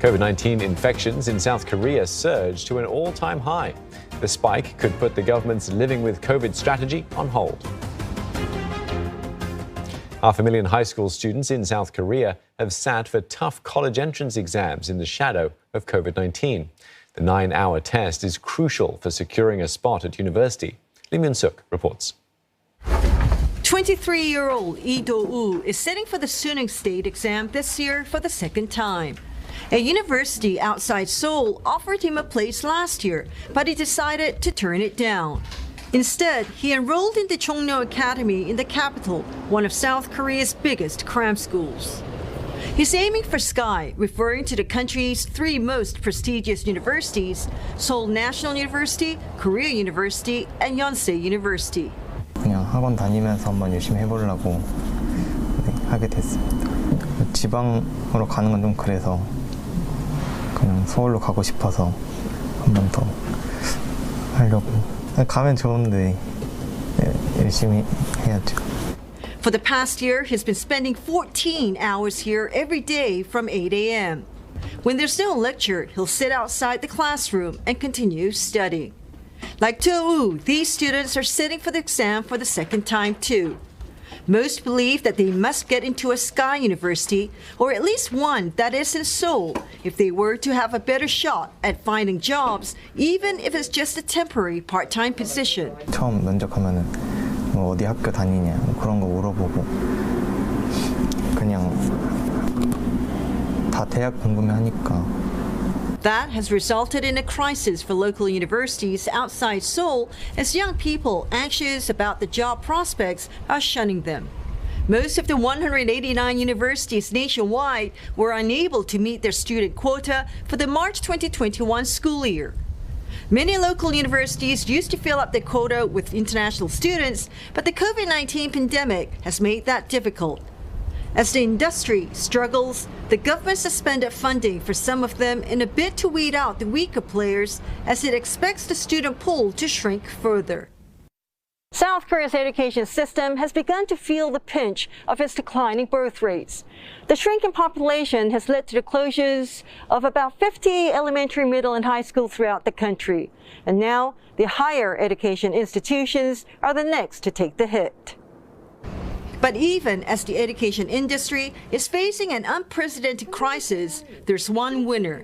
COVID-19 infections in South Korea surged to an all-time high. The spike could put the government's living with COVID strategy on hold. 500,000 high school students in South Korea have sat for tough college entrance exams in the shadow of COVID-19. The 9-hour test is crucial for securing a spot at university. Lee Myun-suk reports. 23-year-old Lee Do-woo is sitting for the Suning State exam this year for the second time. A university outside Seoul offered him a place last year, but he decided to turn it down. Instead, he enrolled in the Chongno Academy in the capital, one of South Korea's biggest cram schools. He's aiming for SKY, referring to the country's 3 most prestigious universities: Seoul National University, Korea University, and Yonsei University. 그냥 학원 다니면서 한번 열심히 해보려고 하게 됐습니다. 지방으로 가는 건 좀 그래서 그냥 서울로 가고 싶어서 한 번 더 하려고. 가면 좋은데 열심히 해야죠. For the past year, he's been spending 14 hours here every day from 8 a.m. When there's no lecture, he'll sit outside the classroom and continue studying. Like Do-woo, these students are sitting for the exam for the second time too. Most believe that they must get into a SKY university, or at least one that is in Seoul, if they were to have a better shot at finding jobs, even if it's just a temporary part-time position. 처음 면접하면은 뭐 어디 학교 다니냐 그런 거 물어보고 그냥 다 대학 궁금해 하니까. That has resulted in a crisis for local universities outside Seoul, as young people anxious about the job prospects are shunning them. Most of the 189 universities nationwide were unable to meet their student quota for the March 2021 school year. Many local universities used to fill up their quota with international students, but the COVID-19 pandemic has made that difficult. As the industry struggles, the government suspended funding for some of them in a bid to weed out the weaker players, as it expects the student pool to shrink further. South Korea's education system has begun to feel the pinch of its declining birth rates. The shrinking population has led to the closures of about 50 elementary, middle, and high schools throughout the country. And now, the higher education institutions are the next to take the hit. But even as the education industry is facing an unprecedented crisis, there's one winner.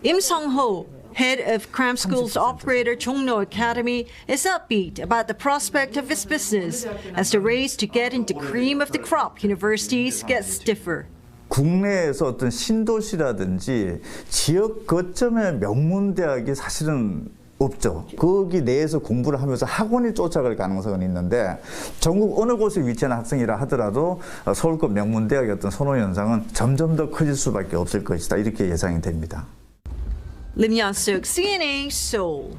Im Sung-ho, head of cram schools operator Chongno Academy, is upbeat about the prospect of his business as the race to get into cream of the crop universities gets stiffer. 국내에서 어떤 신도시라든지 지역 거점의 명문대학이 사실은 없죠. 거기 내에서 공부를 하면서 학원이 쫓아갈 가능성은 있는데 전국 어느 곳에 위치한 학생이라 하더라도 서울급 명문대학의 어떤 선호 현상은 점점 더 커질 수밖에 없을 것이다. 이렇게 예상이 됩니다. Lim Myun-suk, CNA Seoul.